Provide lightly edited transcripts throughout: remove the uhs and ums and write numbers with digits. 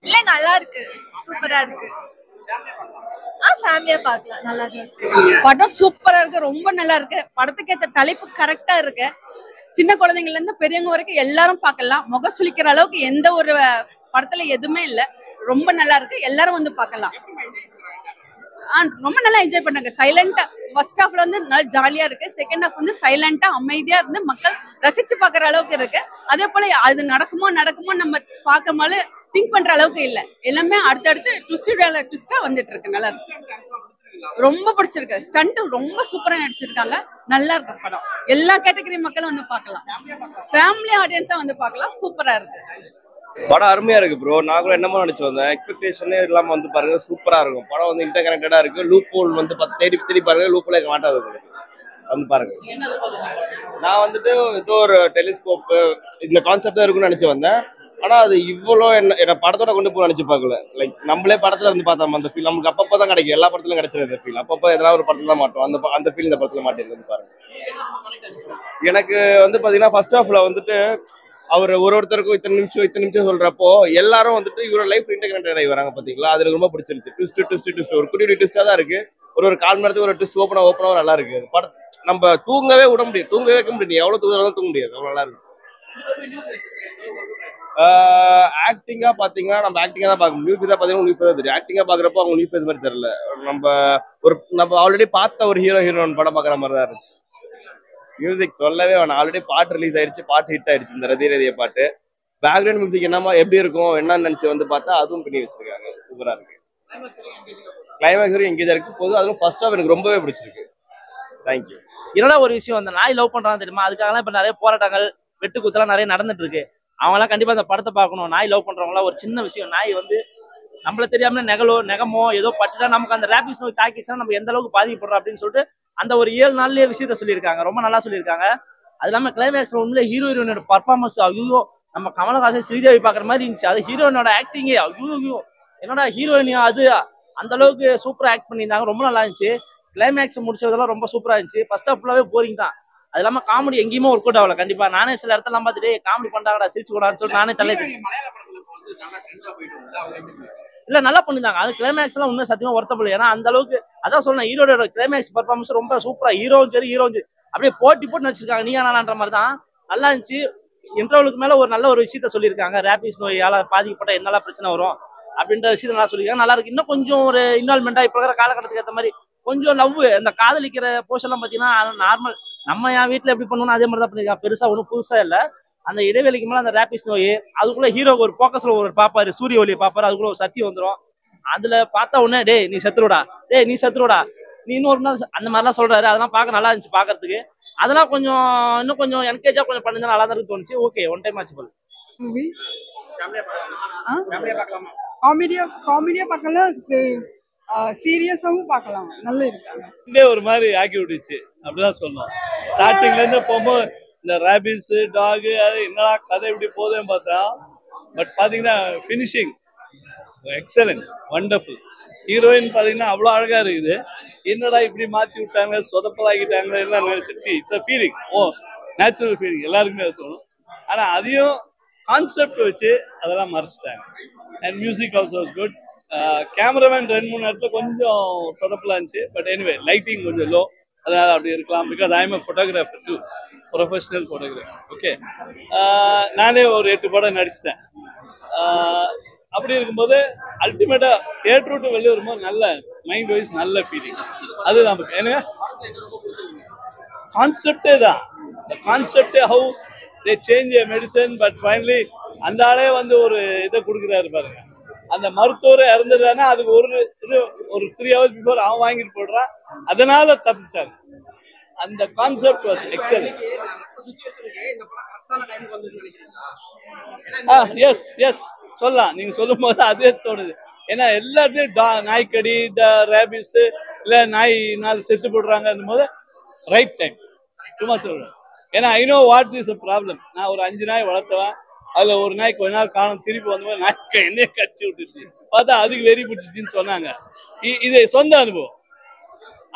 இல்ல நல்லா இருக்கு, சூப்பரா இருக்கு. ஃபேமிலியா பார்க்கலாம், நல்லா இருக்கு. படம் சூப்பரா இருக்கு, ரொம்ப நல்லா இருக்கு. படத்துக்கு ஏத்த தலைப்பு கரெக்டா இருக்கு. சின்ன குழந்தைங்கள்ல இருந்து பெரியவங்க வரைக்கும் எல்லாரும் பார்க்கலாம். முக சுளிக்கிற அளவுக்கு எந்த ஒரு படத்துல எதுவுமே இல்ல. ரொம்ப நல்லா இருக்கு, எல்லாரும் வந்து பார்க்கலாம். ரொம்ப நல்லா என்ஜாய் பண்ணாங்க. சைலண்டா ஃபர்ஸ்ட் ஹாஃப்ல வந்து நல்லா ஜாலியா இருக்கு. செகண்ட் ஹாஃப் வந்து சைலண்டா அமைதியா இருந்து மக்கள் ரசிச்சு பாக்குற அளவுக்கு இருக்கு. அதே போல அது நடக்குமோ நம்ம பார்க்கும்போது திங்க் பண்ற அளவுக்கு இல்ல. எல்லாமே அடுத்தடுத்து ட்விஸ்டா வந்துட்டு இருக்கு. நல்லா இருக்கு, ரொம்ப பிடிச்சிருக்கு. ஸ்டண்ட் ரொம்ப சூப்பரா நடிச்சிருக்காங்க. நல்லா இருக்கு படம். எல்லா கேட்டகரி மக்களும் வந்து பார்க்கலாம். ஃபேமிலி ஆடியன்ஸா வந்து பார்க்கலாம். சூப்பரா இருக்கு. படம் அருமையா இருக்கு ப்ரோ. நான் கூட என்னமோ நினைச்சு வந்தேன், எக்ஸ்பெக்டேஷனே இல்லாம வந்து பாருங்க, சூப்பரா இருக்கும் படம். வந்து இன்டர் கனெக்டடா இருக்கு. லூப் ஹோல் வந்து தேடி தேடி பாருங்க, லூப் ஹோல் மாட்டாது வந்து பாருங்க. நான் வந்துட்டு ஏதோ ஒரு டெலிஸ்கோப் இந்த கான்செப்ட் இருக்கும்னு நினைச்சு வந்தேன். ஆனா அது இவ்வளோ என்ன படத்தோட கொண்டு போய் நினைச்சு பார்க்கல. லைக் நம்மளே படத்துல இருந்து பார்த்தோம் அந்த ஃபீல் நமக்கு அப்பப்போ தான் கிடைக்கும். எல்லா படத்துலயும் கிடைச்சிருந்த ஃபீல் அப்பப்போ எதாவது ஒரு படத்துல தான் மாட்டோம். அந்த ஃபீல் இந்த படத்துல மாட்டேங்குது பாருங்க. எனக்கு வந்து பாத்தீங்கன்னா ஃபர்ஸ்ட் ஹாஃப்ல வந்துட்டு அவர் ஒருத்தருக்கும் இத்தனை நிமிஷம் சொல்றப்போ எல்லாரும் வந்துட்டு இவரோட லைஃப் இன்டெகிரேட்டட் ஆகி வராங்க பாத்தீங்களா. அது எனக்கு ரொம்ப பிடிச்சிருச்சு. ட்விஸ்ட் ஒரு குட்டி ட்விஸ்டா தான் இருக்கு. ஒரு கால் மணி நேரத்துக்கு ஒரு ட்விஸ்ட் ஓப்பனா நல்லா இருக்கு. படம் நம்ம தூங்கவே விட முடியும், தூங்கவே வைக்க முடியும். எவ்வளவு தூங்க முடியாது, அவ்வளவு நல்லா இருக்கு. ஆக்டிங்கா பாத்தீங்கன்னா நம்ம ஆக்டிங்கா தான் பார்க்கணும். நியூ ஃபேஸ் பாத்தீங்கன்னா நியூ ஃபேஸ் தெரியும். ஆக்டிங்கா பாக்குறப்போ அவங்க நியூ ஃபேஸ் மாதிரி தெரியல. நம்ம ஆல்ரெடி பார்த்த ஒரு ஹீரோயின் படம் பாக்குற மாதிரி தான் இருந்துச்சு. மியூசிக் சொல்லவே வேணாம். ஆல்ரெடி பாட்டு ரிலீஸ் ஆயிடுச்சு, பாட்டு ஹிட் ஆயிடுச்சு. இந்த ரதிய பாட்டு பேக்ரவுண்ட் மியூசிக் என்னமா எப்படி இருக்கும் என்னன்னு நினைச்சு வந்து பார்த்தா அதுவும் பண்ணி வச்சிருக்காங்க. சூப்பரா இருக்கு. கிளைமேக்ஸ் வரைக்கும் எங்கேஜா இருக்கு போது. அதுவும் ஃபர்ஸ்ட் ஹாஃப் எனக்கு ரொம்பவே பிடிச்சிருக்கு. தேங்க்யூ. என்னடா ஒரு விஷயம் அந்த நாய் லவ் பண்றான்னு தெரியுமா, அதுக்காகலாம் இப்ப நிறைய போராட்டங்கள் வெட்டு குத்தலாம் நிறைய நடந்துட்டு இருக்கு. அவங்களாம் கண்டிப்பா அந்த படத்தை பார்க்கணும். நாய் லவ் பண்றவங்களாம் ஒரு சின்ன விஷயம், நாய் வந்து நம்மள தெரியாம நெகமோ ஏதோ பட்டுட்டா நமக்கு அந்த ரேபிஸ் நோய் தாக்கிச்சுன்னா நம்ம எந்த அளவுக்கு பாதிக்கப்படுறோம் அப்படின்னு சொல்லிட்டு அந்த ஒரு 7 நாள்லயே விஷயத்த சொல்லியிருக்காங்க. ரொம்ப நல்லா சொல்லியிருக்காங்க. அது இல்லாம கிளைமேக்ஸ்ல உண்மையிலே ஹீரோயினோட பர்ஃபார்மன்ஸ் ஐயோ நம்ம கமலஹாசன் ஸ்ரீதேவி பாக்குற மாதிரி இருந்துச்சு. அது ஹீரோயினோட ஆக்டிங்கே ஐயோ என்னடா ஹீரோயினியா அது அந்த அளவுக்கு சூப்பரா ஆக்ட் பண்ணியிருந்தாங்க. ரொம்ப நல்லா இருந்துச்சு. கிளைமேக்ஸ் முடிச்சதெல்லாம் ரொம்ப சூப்பரா இருந்துச்சு. ஃபர்ஸ்ட் ஹாஃப் ஃபுல்லாவே போரிங் தான். அது இல்லாம காமெடி எங்கேயுமே ஒர்க் அவுட் ஆகல. கண்டிப்பா நானே சில இடத்துல பார்த்துட்டு காமெடி பண்றாங்கடா சிரிச்சு கூடாதுன்னு சொல்லிட்டு நானே தலை இல்ல நல்லா பண்ணிருந்தாங்க. அது கிளைமேக்ஸ் எல்லாம் உண்மை சத்தியமா ஒர்த்தபிள். ஏன்னா அந்த அளவுக்கு அதான் சொன்னேன், ஹீரோட கிளைமேக்ஸ் பர்ஃபார்மன்ஸ் ரொம்ப சூப்பரா. ஹீரோவும் சரி அப்படியே போட்டு நடிச்சிருக்காங்க. நீயா நானான்ற மாதிரி தான் நல்லா இருந்துச்சு. இன்டர்வலுக்கு மேல ஒரு நல்ல ஒரு விஷயத்த சொல்லியிருக்காங்க. ரேபிஸ் நோயால பாதிக்கப்பட்ட என்னெல்லாம் பிரச்சனை வரும் அப்படின்ற விஷயத்த நல்லா சொல்லியிருக்காங்க. நல்லா இருக்கு. இன்னும் கொஞ்சம் ஒரு இன்வால்மெண்டா இப்ப இருக்கிற காலகட்டத்துக்கு ஏற்ற மாதிரி கொஞ்சம் லவ் அந்த காதலிக்கிற போர்ஷன் எல்லாம் பாத்தீங்கன்னா நார்மல் நம்ம என் வீட்டுல எப்படி பண்ணணும் அதே மாதிரி தான் பண்ணிருக்காங்க. பெருசா ஒன்றும் புதுசா இல்லை. அந்த இடைவெளிக்கு மேல அந்த ரேபிஸ் நோய் அதுக்குள்ள ஹீரோக்கு ஒரு போக்கஸ்ல ஒரு பாப்பாரு, சூரிய ஒளியை பாப்பாரு. அதுக்குள்ள ஒரு சக்தி வந்துடும். அதுல பார்த்தா உடனே டே நீ செத்துருடா நீ இன்னொரு நாள் அந்த மாதிரிலாம் சொல்றாரு. அதெல்லாம் பார்க்க நல்லா இருந்துச்சு பாக்குறதுக்கு. அதெல்லாம் கொஞ்சம் இன்னும் கொஞ்சம் என்கேஜா கொஞ்சம் பண்ணுங்க நல்லா தான் தோணுச்சு. ஓகே ஒன் டைம் ஆச்சு போல. காமெடியா பார்க்கலாம், சீரியஸாவும் பார்க்கலாம். நல்லா இருக்கு. ஒரு மாதிரி ஆக்கி விட்டுச்சு அப்படிதான் சொல்லணும். ஸ்டார்டிங்ல இருந்து போகும்போது இந்த ரேபிஸ் டாக் அது என்னடா கதை இப்படி போதுன்னு பார்த்தா, பட் பாத்தீங்கன்னா ஃபினிஷிங் எக்ஸலன்ட், வண்டர்ஃபுல். ஹீரோயின் பாத்தீங்கன்னா அவ்வளோ அழகா இருக்குது. என்னடா இப்படி மாத்தி விட்டாங்க, சொதப்பலாகிட்டாங்க எல்லாம் நினைச்சிருச்சு. It's a feeling, natural feeling எல்லாருக்குமே அது தோணும். ஆனா அதையும் கான்செப்ட் வச்சு அதெல்லாம் மறைச்சிட்டாங்க. And music also is good. Cameraman 2-3 இடத்துல கொஞ்சம் சொதப்பலா இருந்துச்சு. பட் எனிவே லைட்டிங் கொஞ்சம் லோ, அதனால அப்படி இருக்கலாம். Because I am a photographer too, professional photographer. Okay, நானே ஒரு 8 படம் நடிச்சிட்டேன். அப்படி இருக்கும்போது அல்டிமேட்டா தியேட்டர் விட்டு வெளியே வரும்போது நல்ல மைண்ட் வைஸ் நல்ல ஃபீலிங். அது நமக்கு ஏன்னா கான்செப்டே தான். கான்செப்டே how they change a medicine. But finally அந்த ஆளே வந்து ஒரு இதை கொடுக்குறாரு பாருங்க. அந்த மருத்துவர் இறந்துடுறானா அதுக்கு ஒரு 3 hours பிஃபோர் அவன் வாங்கிட்டு போடுறான். அதனால தப்பிச்சாங்க. அந்த கான்செப்ட் வாஸ் எக்ஸலென்ட். எஸ் சொல்லலாம். நீங்க சொல்லும் போது அதே தோணுது. ஏன்னா எல்லாத்தையும் நாய்க்கடி ரேபிஸ் இல்ல நாய் செத்து போடுறாங்க போது ரைட் டைம். சும்மா சொல்றேன். ஏன்னா I know what is problem. நான் ஒரு 5 நாய் வளர்த்தவன். அதுல ஒரு நாய் கொஞ்ச நாள் காணும், திருப்பி வந்தபோது நாய்க்கு என்னையே கடிச்சு விட்டுச்சு. பார்த்தா அதுக்கு வெறி பிடிச்சிச்சின்னு சொன்னாங்க. இது சொந்த அனுபவம்.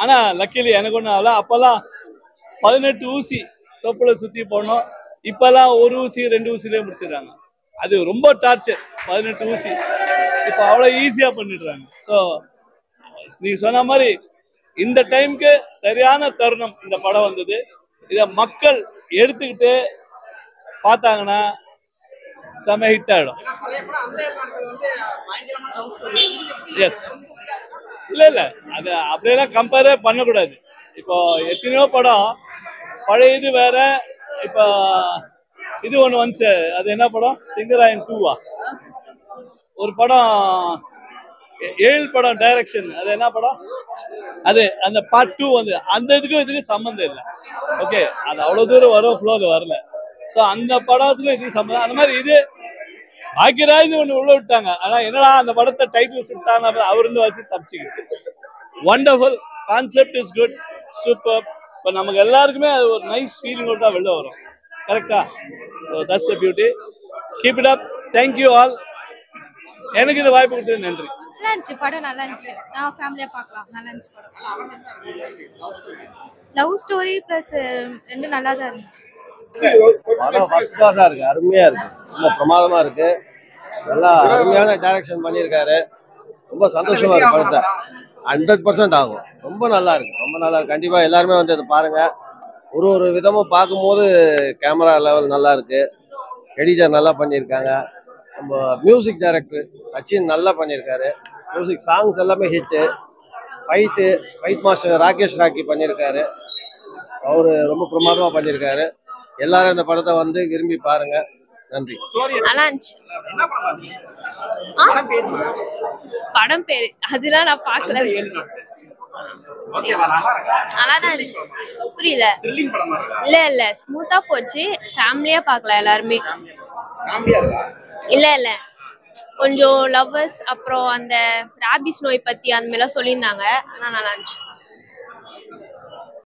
ஆனா லக்கிலி எனக்கு ஒன்றும் ஆகல. அப்பெல்லாம் 18 ஊசி தொப்புல சுத்தி போடணும். இப்பெல்லாம் 1 ஊசி 2 ஊசிலேயே முடிச்சிடுறாங்க. அது ரொம்ப டார்ச்சர். 18 ஊசி இப்போ அவ்வளோ ஈஸியாக பண்ணிடுறாங்க. ஸோ நீ சொன்ன மாதிரி இந்த டைமுக்கு சரியான தருணம் இந்த படம் வந்தது. இதை மக்கள் எடுத்துக்கிட்டு பார்த்தாங்கன்னா செம ஹிட் ஆகிடும். எஸ், இல்லை இல்லை, அது அப்படியெல்லாம் கம்பேரே பண்ணக்கூடாது. இப்போ எத்தனையோ படம் பழைய இது வேற. இப்போ இது ஒன்று வந்துச்சு, அது என்ன படம்? சிங்கராயன் 2வா? ஒரு படம் 7 படம் டைரக்ஷன், அது என்ன படம்? அது அந்த பார்ட் 2 வந்து அந்த இதுக்கு சம்மந்தம் இல்லை. ஓகே, அது அவ்வளோ தூரம் வரும், ஃப்ளோவில் வரல. ஸோ அந்த படத்துக்கும் இதுக்கு சம்மந்தம். அந்த மாதிரி இது பாக்கியராஜ் ஒன்று உள்ள விட்டாங்க. ஆனால் என்னடா அந்த படத்தை டைட்டில் சுட்டாங்க, அவர் இருந்து வாசி தப்பிச்சுக்கிச்சு. Wonderful concept, is good, super. இப்போ நமக்கு எல்லாருக்குமே அது ஒரு நைஸ் ஃபீலிங்கோடு தான் வெளில வரும். கரெக்டா? So that's a beauty. Keep it up. Thank you all. எனக்கு இந்த வாய்ப்பு கொடுத்தது நன்றி. நல்லா இருந்துச்சு படம், நல்லா இருந்துச்சு. நான் ஃபேமிலியா பார்க்கலாம். நல்லா இருந்துச்சு படம். லவ் ஸ்டோரி பிளஸ் ரெண்டும் நல்லா தான் இருந்துச்சு. படம் ஃபர்ஸ்ட் கிளாஸா இருக்கு, அருமையா இருக்கு, ரொம்ப பிரமாதமா இருக்கு. நல்லா அருமையான டைரக்ஷன் பண்ணியிருக்காரு. ரொம்ப சந்தோஷமா இருக்கு. படத்தை 100% ஆகும். ரொம்ப நல்லா இருக்கு, ரொம்ப நல்லா இருக்கு. கண்டிப்பா எல்லாருமே வந்து இதை பாருங்க. ஒரு விதமும் பார்க்கும்போது கேமரா லெவல் நல்லா இருக்கு, எடிட்டர் நல்லா பண்ணியிருக்காங்க. நம்ம மியூசிக் டைரக்டர் சச்சின் நல்லா பண்ணியிருக்காரு. மியூசிக் சாங்ஸ் எல்லாமே hit. Fight master Rakesh Rocky பண்ணியிருக்காரு. அவரு ரொம்ப பிரமாதமாக பண்ணியிருக்காரு. எல்லாரும் இந்த படத்தை வந்து விரும்பி பாருங்க. நன்றி. நல்லா இருந்துச்சு. படம் பேரு அதெல்லாம் நான் பார்க்கல. நல்லா தான் இருந்துச்சு. புரியல? இல்ல ஸ்மூத்தா போச்சு. ஃபேமிலியா பார்க்கலாம் எல்லாருமே. இல்ல கொஞ்சம் லவ்வர்ஸ், அப்புறம் அந்த ராபிஸ் நோய் பத்தி அந்த மாதிரிலாம் சொல்லியிருந்தாங்க. ஆனா நல்லா இருந்துச்சு.